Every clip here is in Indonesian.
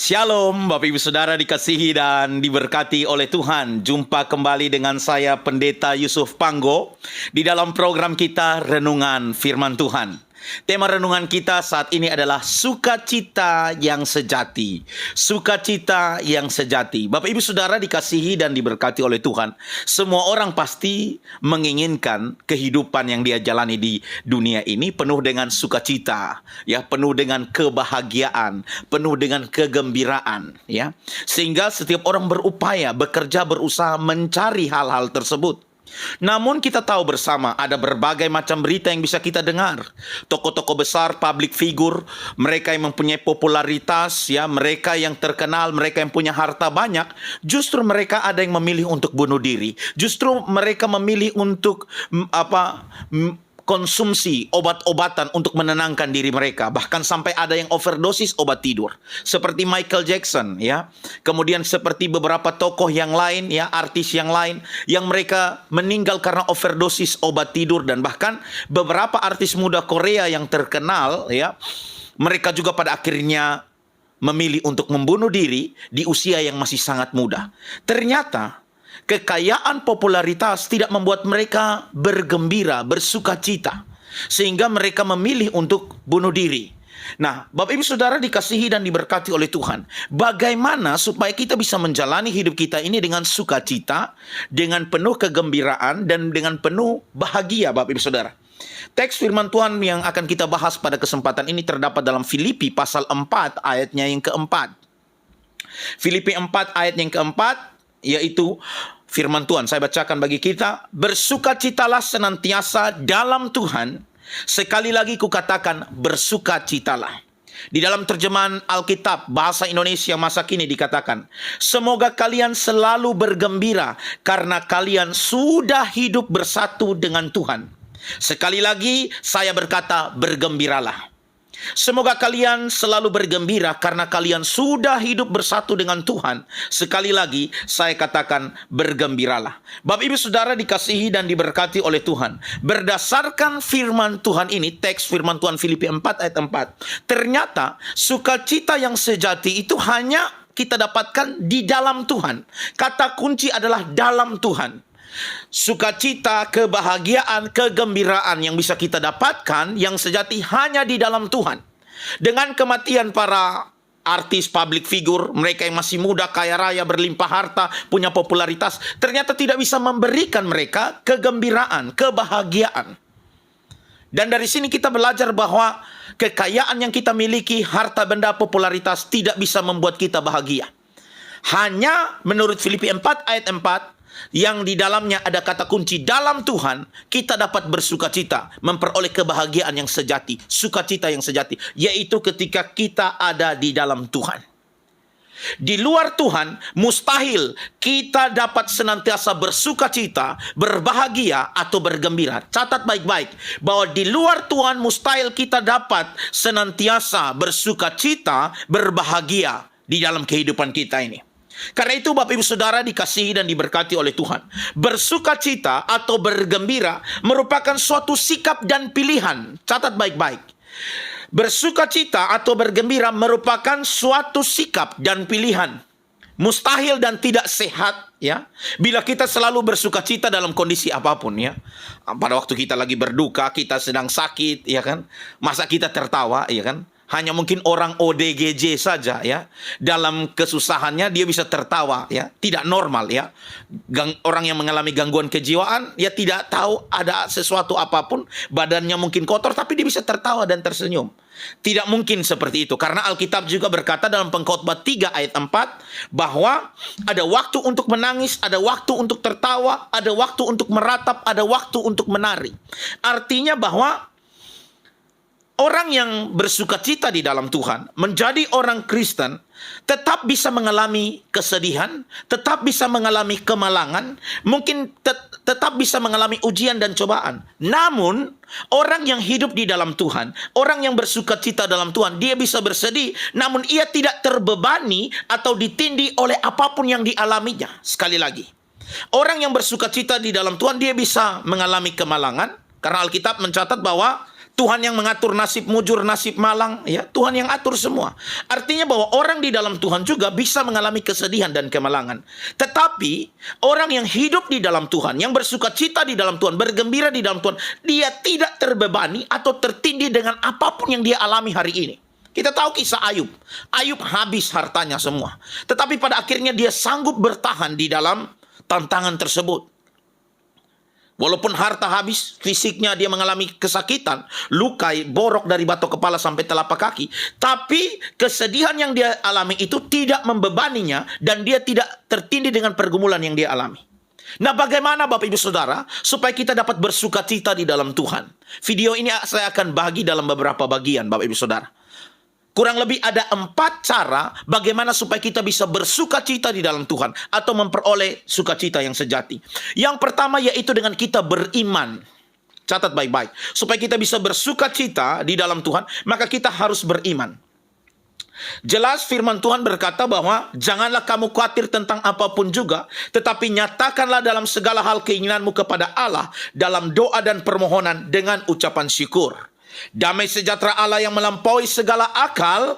Shalom Bapak Ibu Saudara dikasihi dan diberkati oleh Tuhan. Jumpa kembali dengan saya Pendeta Yusuf Panggo di dalam program kita Renungan Firman Tuhan. Tema renungan kita saat ini adalah sukacita yang sejati. Sukacita yang sejati. Bapak Ibu Saudara dikasihi dan diberkati oleh Tuhan. Semua orang pasti menginginkan kehidupan yang dia jalani di dunia ini penuh dengan sukacita, ya, penuh dengan kebahagiaan, penuh dengan kegembiraan, ya. Sehingga setiap orang berupaya, bekerja, berusaha mencari hal-hal tersebut. Namun kita tahu bersama ada berbagai macam berita yang bisa kita dengar. Tokoh-tokoh besar, public figure, mereka yang mempunyai popularitas, ya, mereka yang terkenal, mereka yang punya harta banyak, justru mereka ada yang memilih untuk bunuh diri. Justru mereka memilih untuk konsumsi obat-obatan untuk menenangkan diri mereka. Bahkan sampai ada yang overdosis obat tidur. Seperti Michael Jackson, ya. Kemudian seperti beberapa tokoh yang lain, ya, artis yang lain, yang mereka meninggal karena overdosis obat tidur. Dan bahkan beberapa artis muda Korea yang terkenal, ya, mereka juga pada akhirnya memilih untuk membunuh diri di usia yang masih sangat muda. Ternyata kekayaan popularitas tidak membuat mereka bergembira, bersukacita, sehingga mereka memilih untuk bunuh diri. Nah, Bapak Ibu Saudara dikasihi dan diberkati oleh Tuhan. Bagaimana supaya kita bisa menjalani hidup kita ini dengan sukacita, dengan penuh kegembiraan, dan dengan penuh bahagia, Bapak Ibu Saudara. Teks firman Tuhan yang akan kita bahas pada kesempatan ini terdapat dalam Filipi pasal 4 ayatnya yang keempat. Filipi 4 ayat yang keempat, yaitu firman Tuhan. Saya bacakan bagi kita. Bersukacitalah senantiasa dalam Tuhan. Sekali lagi kukatakan, bersukacitalah. Di dalam terjemahan Alkitab bahasa Indonesia masa kini dikatakan, semoga kalian selalu bergembira karena kalian sudah hidup bersatu dengan Tuhan. Sekali lagi saya berkata, bergembiralah. Semoga kalian selalu bergembira karena kalian sudah hidup bersatu dengan Tuhan. Sekali lagi saya katakan, bergembiralah. Bapak Ibu Saudara dikasihi dan diberkati oleh Tuhan. Berdasarkan firman Tuhan ini, teks firman Tuhan Filipi 4 ayat 4, ternyata sukacita yang sejati itu hanya kita dapatkan di dalam Tuhan. Kata kunci adalah dalam Tuhan. Sukacita, kebahagiaan, kegembiraan yang bisa kita dapatkan yang sejati hanya di dalam Tuhan. Dengan kematian para artis, public figure, mereka yang masih muda, kaya raya, berlimpah harta, punya popularitas, ternyata tidak bisa memberikan mereka kegembiraan, kebahagiaan. Dan dari sini kita belajar bahwa kekayaan yang kita miliki, harta benda, popularitas tidak bisa membuat kita bahagia. Hanya menurut Filipi 4 ayat 4, yang di dalamnya ada kata kunci dalam Tuhan, kita dapat bersukacita, memperoleh kebahagiaan yang sejati, sukacita yang sejati, yaitu ketika kita ada di dalam Tuhan. Di luar Tuhan, mustahil kita dapat senantiasa bersukacita, berbahagia, atau bergembira. Catat baik-baik, bahwa di luar Tuhan mustahil kita dapat senantiasa bersukacita, berbahagia di dalam kehidupan kita ini. Karena itu Bapak Ibu Saudara dikasihi dan diberkati oleh Tuhan. Bersukacita atau bergembira merupakan suatu sikap dan pilihan. Catat baik-baik. Bersukacita atau bergembira merupakan suatu sikap dan pilihan. Mustahil dan tidak sehat, ya, bila kita selalu bersukacita dalam kondisi apapun, ya. Pada waktu kita lagi berduka, kita sedang sakit, ya kan? Masa kita tertawa, ya kan? Hanya mungkin orang ODGJ saja, ya, dalam kesusahannya dia bisa tertawa, ya, tidak normal, ya. Orang yang mengalami gangguan kejiwaan, ya, tidak tahu ada sesuatu apapun, badannya mungkin kotor, tapi dia bisa tertawa dan tersenyum. Tidak mungkin seperti itu, karena Alkitab juga berkata dalam Pengkhotbah 3 ayat 4 bahwa ada waktu untuk menangis, ada waktu untuk tertawa, ada waktu untuk meratap, ada waktu untuk menari. Artinya bahwa orang yang bersukacita di dalam Tuhan, menjadi orang Kristen, tetap bisa mengalami kesedihan, tetap bisa mengalami kemalangan, mungkin tetap bisa mengalami ujian dan cobaan. Namun, orang yang hidup di dalam Tuhan, orang yang bersukacita dalam Tuhan, dia bisa bersedih, namun ia tidak terbebani atau ditindih oleh apapun yang dialaminya. Sekali lagi, orang yang bersukacita di dalam Tuhan, dia bisa mengalami kemalangan, karena Alkitab mencatat bahwa Tuhan yang mengatur nasib mujur, nasib malang, ya. Tuhan yang atur semua. Artinya bahwa orang di dalam Tuhan juga bisa mengalami kesedihan dan kemalangan. Tetapi orang yang hidup di dalam Tuhan, yang bersuka cita di dalam Tuhan, bergembira di dalam Tuhan, dia tidak terbebani atau tertindih dengan apapun yang dia alami hari ini. Kita tahu kisah Ayub. Ayub habis hartanya semua. Tetapi pada akhirnya dia sanggup bertahan di dalam tantangan tersebut. Walaupun harta habis, fisiknya dia mengalami kesakitan, lukai, borok dari batok kepala sampai telapak kaki. Tapi kesedihan yang dia alami itu tidak membebaninya dan dia tidak tertindih dengan pergumulan yang dia alami. Nah, bagaimana Bapak Ibu Saudara supaya kita dapat bersuka cita di dalam Tuhan? Video ini saya akan bagi dalam beberapa bagian Bapak Ibu Saudara. Kurang lebih ada 4 cara bagaimana supaya kita bisa bersuka cita di dalam Tuhan atau memperoleh sukacita yang sejati. Yang pertama yaitu dengan kita beriman. Catat baik-baik. Supaya kita bisa bersuka cita di dalam Tuhan, maka kita harus beriman. Jelas firman Tuhan berkata bahwa janganlah kamu khawatir tentang apapun juga, tetapi nyatakanlah dalam segala hal keinginanmu kepada Allah dalam doa dan permohonan dengan ucapan syukur. Damai sejahtera Allah yang melampaui segala akal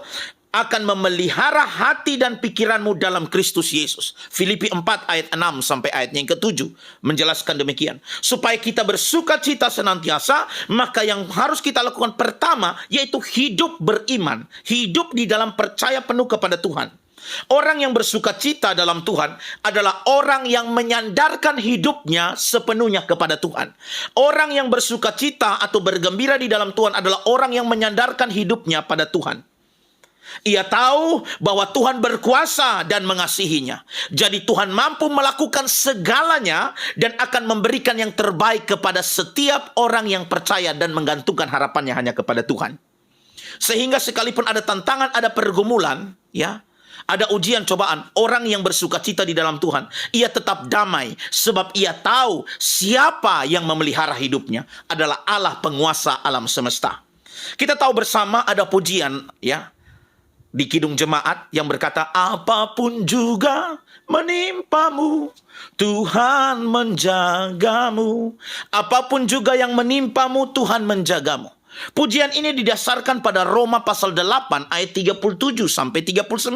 akan memelihara hati dan pikiranmu dalam Kristus Yesus. Filipi 4 ayat 6 sampai ayatnya yang ke-7 menjelaskan demikian. Supaya kita bersuka cita senantiasa, maka yang harus kita lakukan pertama yaitu hidup beriman, hidup di dalam percaya penuh kepada Tuhan. Orang yang bersuka cita dalam Tuhan adalah orang yang menyandarkan hidupnya sepenuhnya kepada Tuhan. Orang yang bersuka cita atau bergembira di dalam Tuhan adalah orang yang menyandarkan hidupnya pada Tuhan. Ia tahu bahwa Tuhan berkuasa dan mengasihinya. Jadi Tuhan mampu melakukan segalanya dan akan memberikan yang terbaik kepada setiap orang yang percaya dan menggantungkan harapannya hanya kepada Tuhan. Sehingga sekalipun ada tantangan, ada pergumulan, ya, ada ujian cobaan, orang yang bersuka cita di dalam Tuhan, ia tetap damai sebab ia tahu siapa yang memelihara hidupnya adalah Allah penguasa alam semesta. Kita tahu bersama ada pujian, ya, di kidung jemaat yang berkata, apapun juga menimpamu, Tuhan menjagamu. Apapun juga yang menimpamu, Tuhan menjagamu. Pujian ini didasarkan pada Roma pasal 8 ayat 37 sampai 39.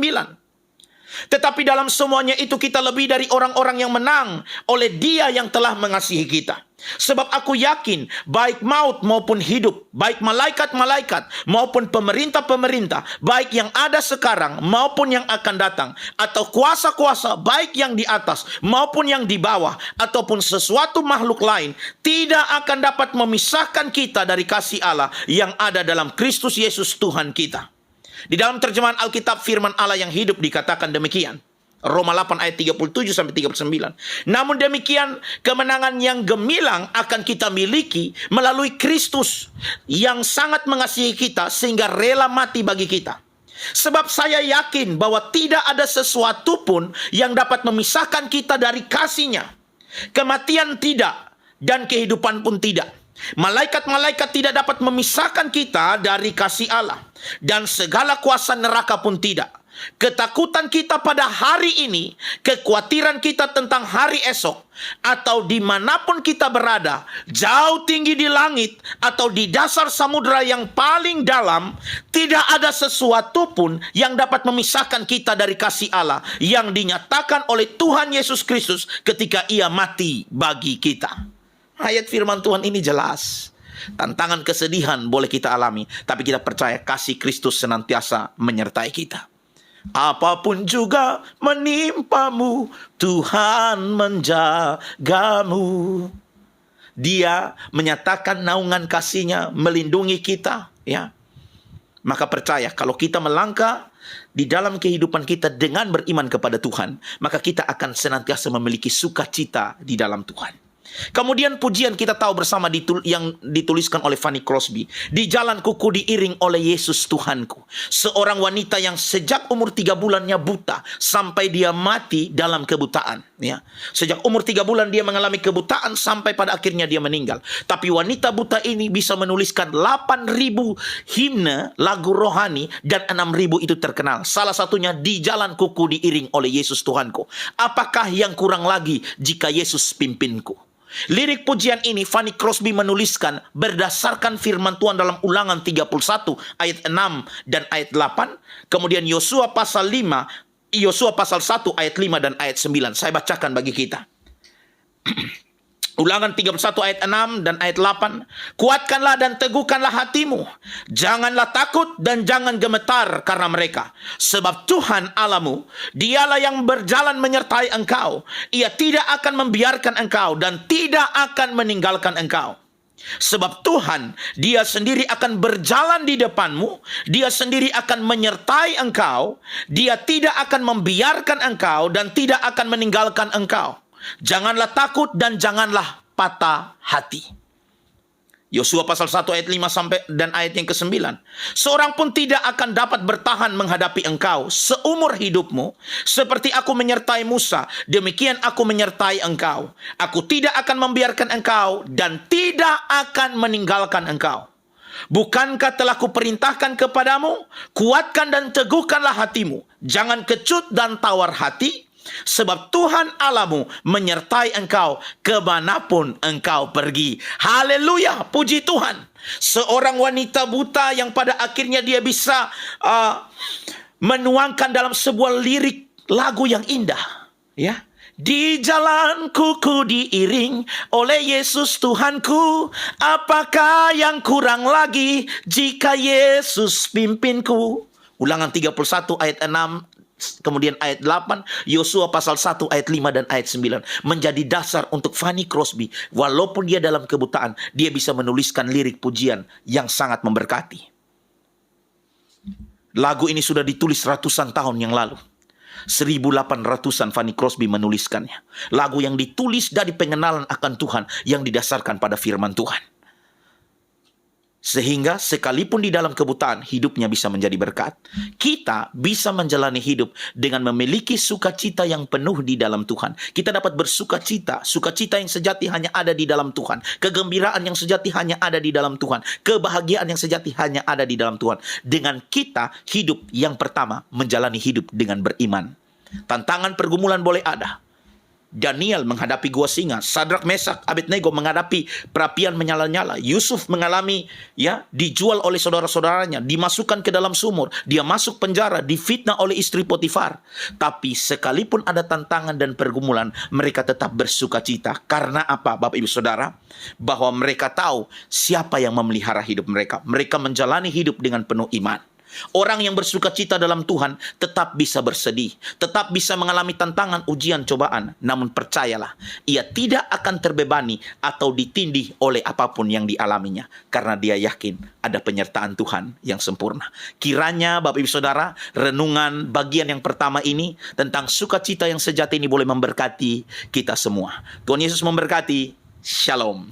Tetapi dalam semuanya itu kita lebih dari orang-orang yang menang oleh Dia yang telah mengasihi kita. Sebab aku yakin baik maut maupun hidup, baik malaikat-malaikat maupun pemerintah-pemerintah, baik yang ada sekarang maupun yang akan datang, atau kuasa-kuasa baik yang di atas maupun yang di bawah, ataupun sesuatu makhluk lain, tidak akan dapat memisahkan kita dari kasih Allah yang ada dalam Kristus Yesus Tuhan kita. Di dalam terjemahan Alkitab firman Allah yang hidup dikatakan demikian. Roma 8 ayat 37 sampai 39. Namun demikian, kemenangan yang gemilang akan kita miliki melalui Kristus yang sangat mengasihi kita sehingga rela mati bagi kita. Sebab saya yakin bahwa tidak ada sesuatu pun yang dapat memisahkan kita dari kasih-Nya. Kematian tidak dan kehidupan pun tidak. Malaikat-malaikat tidak dapat memisahkan kita dari kasih Allah. Dan segala kuasa neraka pun tidak. Ketakutan kita pada hari ini, kekhawatiran kita tentang hari esok, atau dimanapun kita berada, jauh tinggi di langit atau di dasar samudera yang paling dalam, tidak ada sesuatu pun yang dapat memisahkan kita dari kasih Allah yang dinyatakan oleh Tuhan Yesus Kristus ketika Ia mati bagi kita. Ayat firman Tuhan ini jelas. Tantangan kesedihan boleh kita alami, tapi kita percaya kasih Kristus senantiasa menyertai kita. Apapun juga menimpamu, Tuhan menjagamu. Dia menyatakan naungan kasih-Nya melindungi kita, ya. Maka percaya kalau kita melangkah di dalam kehidupan kita dengan beriman kepada Tuhan, maka kita akan senantiasa memiliki sukacita di dalam Tuhan. Kemudian pujian kita tahu bersama yang dituliskan oleh Fanny Crosby. Di jalanku ku diiring oleh Yesus Tuhanku. Seorang wanita yang sejak umur 3 bulannya buta sampai dia mati dalam kebutaan. Ya. Sejak umur 3 bulan dia mengalami kebutaan sampai pada akhirnya dia meninggal. Tapi wanita buta ini bisa menuliskan 8.000 himne lagu rohani dan 6.000 itu terkenal. Salah satunya di jalanku ku diiring oleh Yesus Tuhanku. Apakah yang kurang lagi jika Yesus pimpinku? Lirik pujian ini Fanny Crosby menuliskan berdasarkan firman Tuhan dalam Ulangan 31 ayat 6 dan ayat 8. Kemudian Yosua pasal 1 ayat 5 dan ayat 9. Saya bacakan bagi kita. Ulangan 31 ayat 6 dan ayat 8. Kuatkanlah dan teguhkanlah hatimu. Janganlah takut dan jangan gemetar karena mereka. Sebab Tuhan Allahmu, dialah yang berjalan menyertai engkau. Ia tidak akan membiarkan engkau dan tidak akan meninggalkan engkau. Sebab Tuhan, Dia sendiri akan berjalan di depanmu. Dia sendiri akan menyertai engkau. Dia tidak akan membiarkan engkau dan tidak akan meninggalkan engkau. Janganlah takut dan janganlah patah hati. Yosua pasal 1 ayat 5 sampai dan ayat yang ke-9. Seorang pun tidak akan dapat bertahan menghadapi engkau seumur hidupmu. Seperti aku menyertai Musa, demikian aku menyertai engkau. Aku tidak akan membiarkan engkau dan tidak akan meninggalkan engkau. Bukankah telah kuperintahkan kepadamu? Kuatkan dan teguhkanlah hatimu. Jangan kecut dan tawar hati. Sebab Tuhan Allahmu menyertai engkau kemanapun engkau pergi. Haleluya, puji Tuhan. Seorang wanita buta yang pada akhirnya dia bisa menuangkan dalam sebuah lirik lagu yang indah. Ya, di jalanku ku diiring oleh Yesus Tuhanku. Apakah yang kurang lagi jika Yesus pimpinku? Ulangan 31 ayat 6. Kemudian ayat 8, Yosua pasal 1 ayat 5 dan ayat 9 menjadi dasar untuk Fanny Crosby. Walaupun dia dalam kebutaan, dia bisa menuliskan lirik pujian yang sangat memberkati. Lagu ini sudah ditulis ratusan tahun yang lalu. 1800-an Fanny Crosby menuliskannya. Lagu yang ditulis dari pengenalan akan Tuhan yang didasarkan pada firman Tuhan. Sehingga sekalipun di dalam kebutaan hidupnya bisa menjadi berkat. Kita bisa menjalani hidup dengan memiliki sukacita yang penuh di dalam Tuhan. Kita dapat bersukacita. Sukacita yang sejati hanya ada di dalam Tuhan. Kegembiraan yang sejati hanya ada di dalam Tuhan. Kebahagiaan yang sejati hanya ada di dalam Tuhan. Dengan kita hidup yang pertama menjalani hidup dengan beriman. Tantangan pergumulan boleh ada. Daniel menghadapi gua singa, Sadrak, Mesak, Abednego menghadapi perapian menyala-nyala. Yusuf mengalami dijual oleh saudara-saudaranya, dimasukkan ke dalam sumur, dia masuk penjara, difitnah oleh istri Potifar. Tapi sekalipun ada tantangan dan pergumulan, mereka tetap bersukacita. Karena apa, Bapak Ibu Saudara? Bahwa mereka tahu siapa yang memelihara hidup mereka. Mereka menjalani hidup dengan penuh iman. Orang yang bersukacita dalam Tuhan tetap bisa bersedih, tetap bisa mengalami tantangan, ujian, cobaan. Namun percayalah, ia tidak akan terbebani atau ditindih oleh apapun yang dialaminya. Karena dia yakin ada penyertaan Tuhan yang sempurna. Kiranya Bapak Ibu Saudara, renungan bagian yang pertama ini tentang sukacita yang sejati ini boleh memberkati kita semua. Tuhan Yesus memberkati. Shalom.